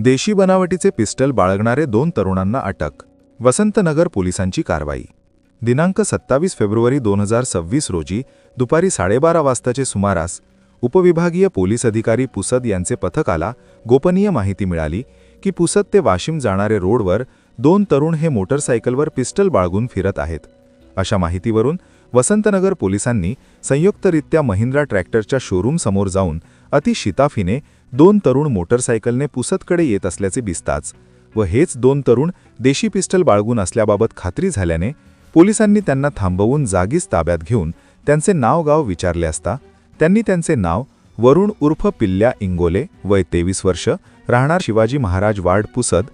देशी बनावटीचे पिस्टल बाळगणारे 2 तरुणांना अटक. वसंतनगर पोलिसांची कारवाई. दिनांक 27 फेब्रुवारी 2026 रोजी दुपारी 12:30 वाजताचे सुमारास उपविभागीय पोलीस अधिकारी पुसद यांचे पथकाला गोपनीय माहिती मिळाली की पुसद ते वाशिम जाणारे रोडवर 2 तरुण हे मोटरसायकलवर पिस्टल बाळगून फिरत आहेत. अशा माहितीवरून वसंतनगर पोलिसांनी संयुक्तरित्या महिंद्रा ट्रॅक्टरच्या शोरूम समोर जाऊन अतिशिताफीने 2 तरुण मोटरसायकलने पुसदकडे येत असल्याचे दिसताच व हेच 2 तरुण देशी पिस्टल बाळगून असल्याबाबत खात्री झाल्याने पोलिसांनी त्यांना थांबवून जागीच ताब्यात घेऊन त्यांचे नाव गाव विचारले असता त्यांनी त्यांचे नाव वरुण उर्फ पिल्ल्या इंगोले वय 23 वर्ष राहणार शिवाजी महाराज वार्ड पुसद,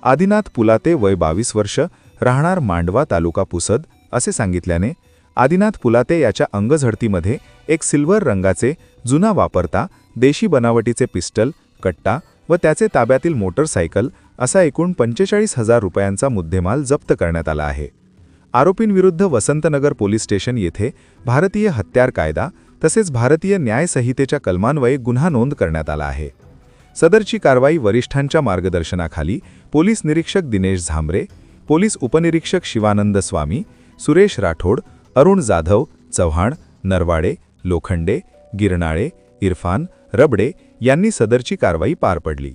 आदिनाथ पुलाते वय 22 वर्ष राहणार मांडवा तालुका पुसद असे सांगितल्याने आदिनाथ पुलाते याच्या अंगझडतीमध्ये एक सिल्वर रंगाचे जुना वापरता देशी बनावटीचे पिस्टल, कट्टा व त्याचे ताब्यातील मोटरसायकल असा एकूण 45,000 रुपयांचा मुद्देमाल जप्त करण्यात आला आहे. आरोपींविरुद्ध वसंतनगर पोलीस स्टेशन येथे भारतीय हत्यार कायदा तसेच भारतीय न्याय संहितेच्या कलमान्वये गुन्हा नोंद करण्यात आला आहे. सदरची कारवाई वरिष्ठांच्या मार्गदर्शनाखाली पोलीस निरीक्षक दिनेश झांबरे, पोलीस उपनिरीक्षक शिवानंद स्वामी, सुरेश राठोड, अरुण जाधव, चव्हाण, नरवाडे, लोखंडे, गिरनाळे, इरफान, रबडे यांनी सदरची कारवाई पार पडली.